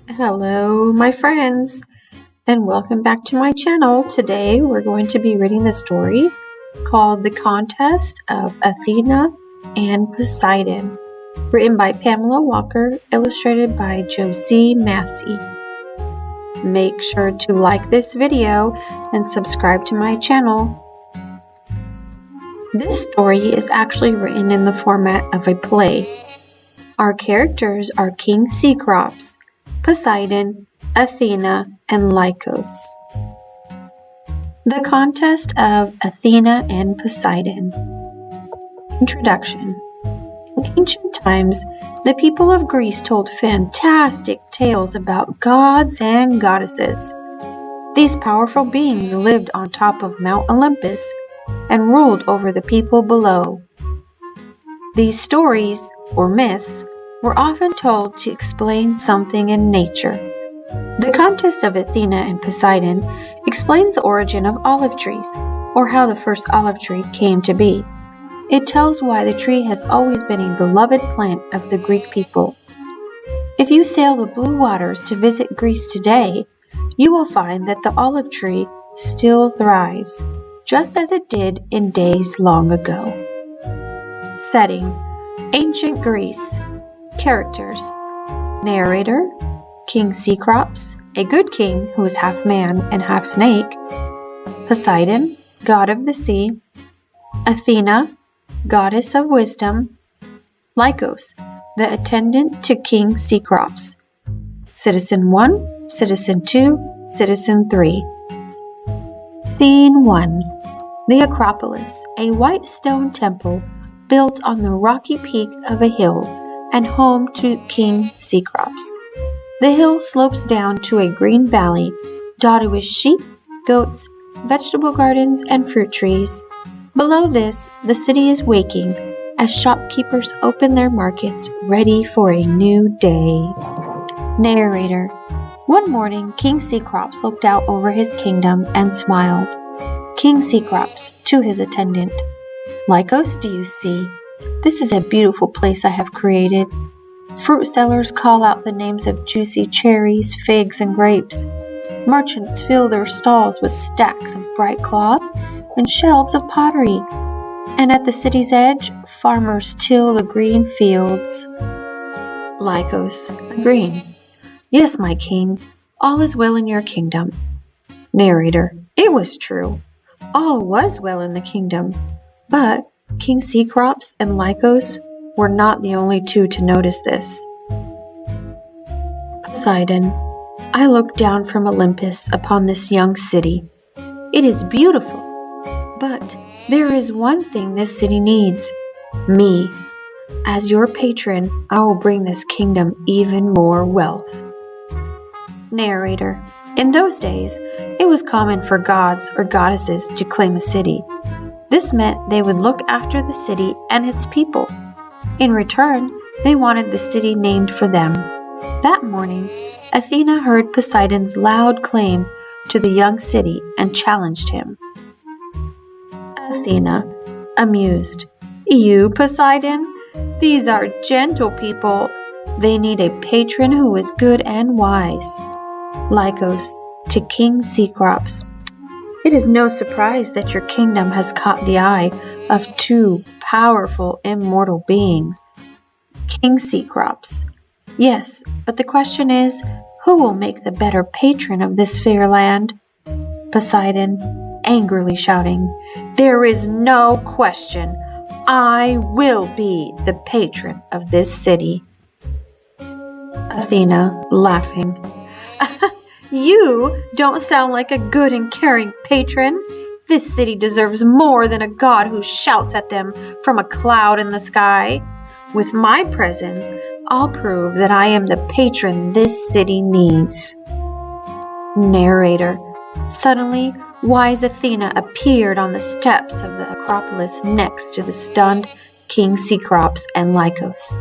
Hello, my friends, and welcome back to my channel. Today we're going to be reading the story called The Contest of Athena and Poseidon, written by Pamela Walker, illustrated by Josie Massey. Make sure to like this video and subscribe to my channel. This story is actually written in the format of a play. Our characters are King Cecrops, Poseidon, Athena, and Lycos. The Contest of Athena and Poseidon. Introduction. In ancient times, the people of Greece told fantastic tales about gods and goddesses. These powerful beings lived on top of Mount Olympus and ruled over the people below. These stories, or myths, were often told to explain something in nature. The Contest of Athena and Poseidon explains the origin of olive trees, or how the first olive tree came to be. It tells why the tree has always been a beloved plant of the Greek people. If you sail the blue waters to visit Greece today, you will find that the olive tree still thrives, just as it did in days long ago. Setting: Ancient Greece. Characters: Narrator, King Cecrops, a good king who is half man and half snake; Poseidon, god of the sea; Athena, goddess of wisdom; Lycos, the attendant to King Cecrops; Citizen 1, Citizen 2, Citizen 3. Scene 1. The Acropolis, a white stone temple built on the rocky peak of a hill and home to King Cecrops. The hill slopes down to a green valley dotted with sheep, goats, vegetable gardens, and fruit trees. Below this, the city is waking as shopkeepers open their markets ready for a new day. Narrator. One morning, King Cecrops looked out over his kingdom and smiled. King Cecrops, to his attendant: Lycos, do you see? This is a beautiful place I have created. Fruit sellers call out the names of juicy cherries, figs, and grapes. Merchants fill their stalls with stacks of bright cloth and shelves of pottery. And at the city's edge, farmers till the green fields. Lycos, agreeing: Yes, my king, all is well in your kingdom. Narrator. It was true. All was well in the kingdom, but King Cecrops and Lycos were not the only two to notice this. Poseidon. I look down from Olympus upon this young city. It is beautiful, but there is one thing this city needs: me. As your patron, I will bring this kingdom even more wealth. Narrator. In those days, it was common for gods or goddesses to claim a city. This meant they would look after the city and its people. In return, they wanted the city named for them. That morning, Athena heard Poseidon's loud claim to the young city and challenged him. Athena, amused. You, Poseidon? These are gentle people. They need a patron who is good and wise. Lycos, to King Cecrops. It is no surprise that your kingdom has caught the eye of two powerful immortal beings. King Cecrops. Yes, but the question is, who will make the better patron of this fair land? Poseidon, angrily shouting, There is no question. I will be the patron of this city. Athena, laughing. You don't sound like a good and caring patron. This city deserves more than a god who shouts at them from a cloud in the sky. With my presence, I'll prove that I am the patron this city needs. Narrator. Suddenly, wise Athena appeared on the steps of the Acropolis next to the stunned King Cecrops and Lycos.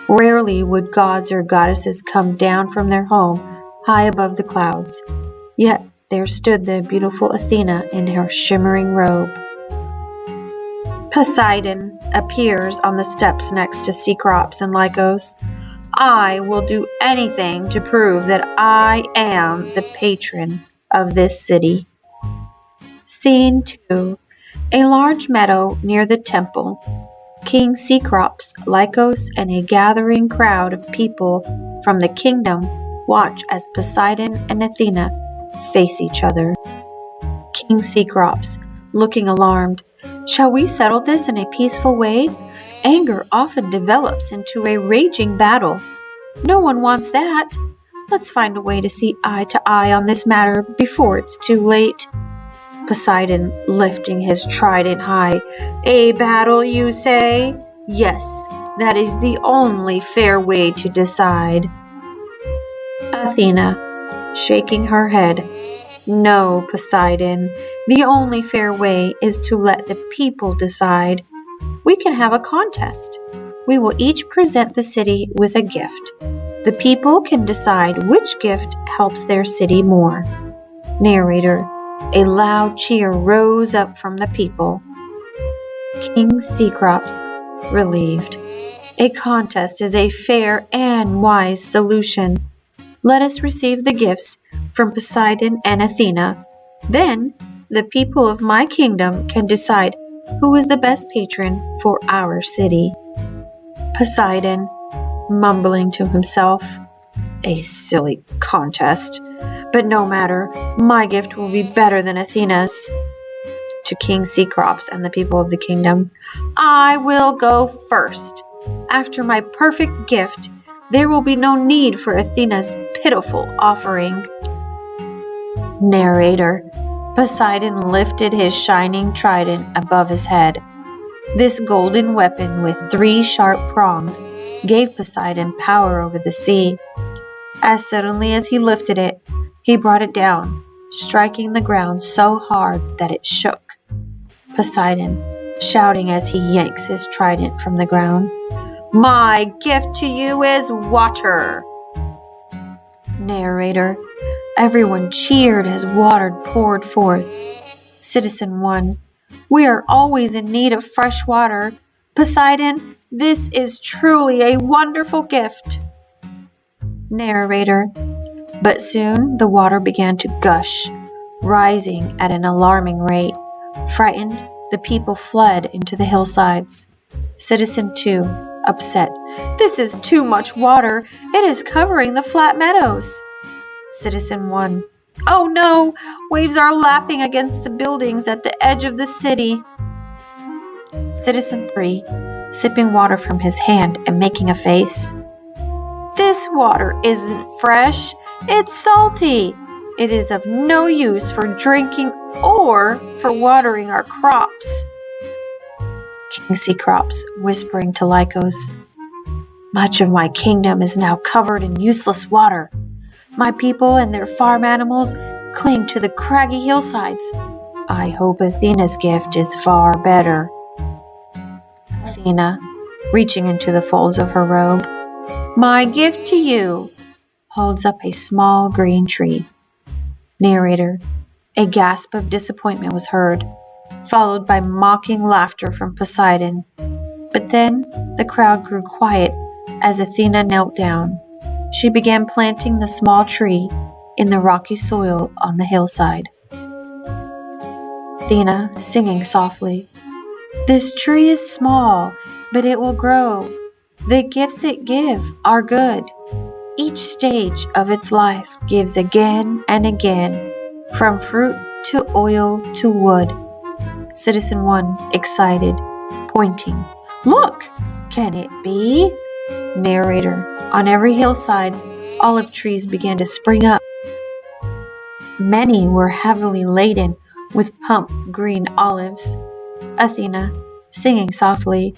Rarely would gods or goddesses come down from their home high above the clouds, yet there stood the beautiful Athena in her shimmering robe. Poseidon appears on the steps next to Cecrops and Lycos. I will do anything to prove that I am the patron of this city. Scene 2. A large meadow near the temple. King Cecrops, Lycos, and a gathering crowd of people from the kingdom watch as Poseidon and Athena face each other. King Cecrops, looking alarmed, shall we settle this in a peaceful way? Anger often develops into a raging battle. No one wants that. Let's find a way to see eye to eye on this matter before it's too late. Poseidon, lifting his trident high. A battle, you say? Yes, that is the only fair way to decide. Athena, shaking her head. No, Poseidon, the only fair way is to let the people decide. We can have a contest. We will each present the city with a gift. The people can decide which gift helps their city more. Narrator. A loud cheer rose up from the people. King Cecrops, relieved. A contest is a fair and wise solution. Let us receive the gifts from Poseidon and Athena. Then the people of my kingdom can decide who is the best patron for our city. Poseidon, mumbling to himself, a silly contest. But no matter, my gift will be better than Athena's. To King Cecrops and the people of the kingdom, I will go first. After my perfect gift, there will be no need for Athena's pitiful offering. Narrator. Poseidon lifted his shining trident above his head. This golden weapon with 3 sharp prongs gave Poseidon power over the sea. As suddenly as he lifted it, he brought it down, striking the ground so hard that it shook. Poseidon, shouting as he yanks his trident from the ground, My gift to you is water. Narrator. Everyone cheered as water poured forth. Citizen 1. We are always in need of fresh water. Poseidon, this is truly a wonderful gift. Narrator. But soon the water began to gush, rising at an alarming rate. Frightened, the people fled into the hillsides. Citizen 2, upset. This is too much water. It is covering the flat meadows. Citizen 1. Oh no! Waves are lapping against the buildings at the edge of the city. Citizen 3, sipping water from his hand and making a face. This water isn't fresh. It's salty. It is of no use for drinking or for watering our crops. King Cecrops, whispering to Lycos, Much of my kingdom is now covered in useless water. My people and their farm animals cling to the craggy hillsides. I hope Athena's gift is far better. Athena, reaching into the folds of her robe, My gift to you, holds up a small green tree. Narrator. A gasp of disappointment was heard, followed by mocking laughter from Poseidon. But then the crowd grew quiet as Athena knelt down. She began planting the small tree in the rocky soil on the hillside. Athena, singing softly, This tree is small, but it will grow. The gifts it gives are good. Each stage of its life gives again and again, from fruit to oil to wood. Citizen 1, excited, pointing. Look! Can it be? Narrator. On every hillside, olive trees began to spring up. Many were heavily laden with plump green olives. Athena, singing softly,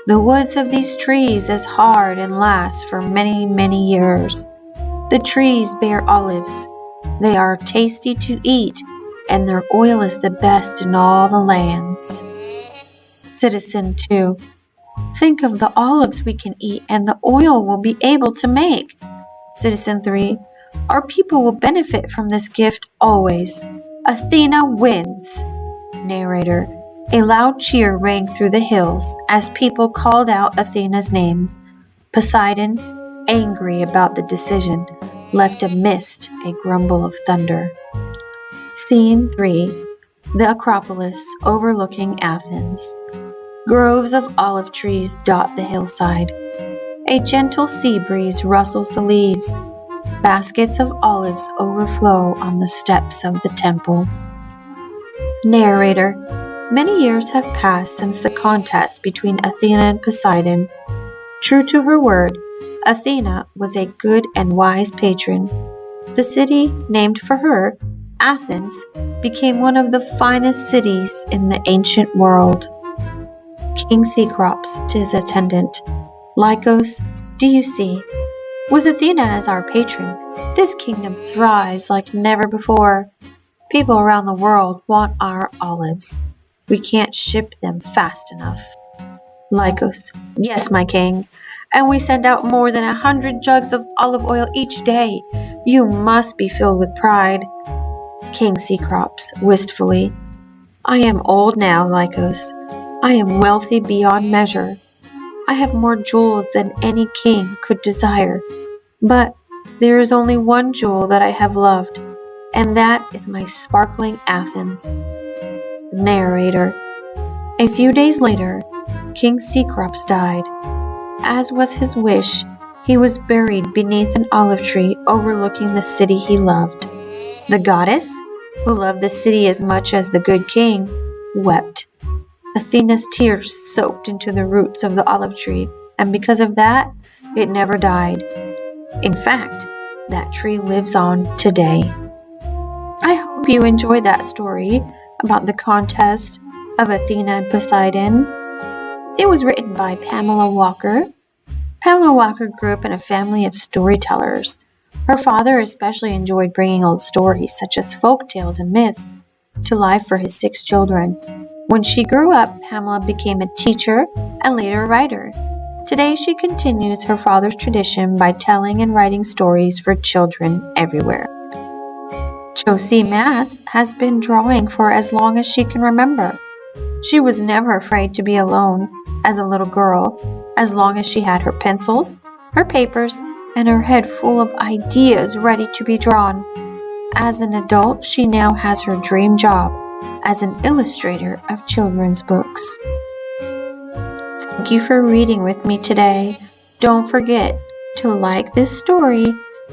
The woods of these trees is hard and lasts for many, many years. The trees bear olives. They are tasty to eat, and their oil is the best in all the lands. Citizen 2. Think of the olives we can eat and the oil we'll be able to make. Citizen 3. Our people will benefit from this gift always. Athena wins. Narrator. A loud cheer rang through the hills as people called out Athena's name. Poseidon, angry about the decision, left amidst a grumble of thunder. Scene 3. The Acropolis overlooking Athens. Groves of olive trees dot the hillside. A gentle sea breeze rustles the leaves. Baskets of olives overflow on the steps of the temple. Narrator. Many years have passed since the contest between Athena and Poseidon. True to her word, Athena was a good and wise patron. The city named for her, Athens, became one of the finest cities in the ancient world. King Cecrops to his attendant. Lycos, do you see? With Athena as our patron, this kingdom thrives like never before. People around the world want our olives. We can't ship them fast enough. Lycos, yes, my king, and we send out more than 100 jugs of olive oil each day. You must be filled with pride. King Cecrops, wistfully, I am old now, Lycos. I am wealthy beyond measure. I have more jewels than any king could desire. But there is only one jewel that I have loved, and that is my sparkling Athens. Narrator. A few days later, King Cecrops died. As was his wish, he was buried beneath an olive tree overlooking the city he loved. The goddess, who loved the city as much as the good king, wept. Athena's tears soaked into the roots of the olive tree, and because of that, it never died. In fact, that tree lives on today. I hope you enjoyed that story about the contest of Athena and Poseidon. It was written by Pamela Walker. Pamela Walker grew up in a family of storytellers. Her father especially enjoyed bringing old stories, such as folk tales and myths, to life for his 6 children. When she grew up, Pamela became a teacher and later a writer. Today, she continues her father's tradition by telling and writing stories for children everywhere. Josie Mass has been drawing for as long as she can remember. She was never afraid to be alone as a little girl, as long as she had her pencils, her papers, and her head full of ideas ready to be drawn. As an adult, she now has her dream job as an illustrator of children's books. Thank you for reading with me today. Don't forget to like this story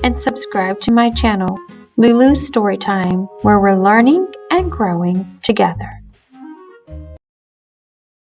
and subscribe to my channel, Lulu's Storytime, where we're learning and growing together.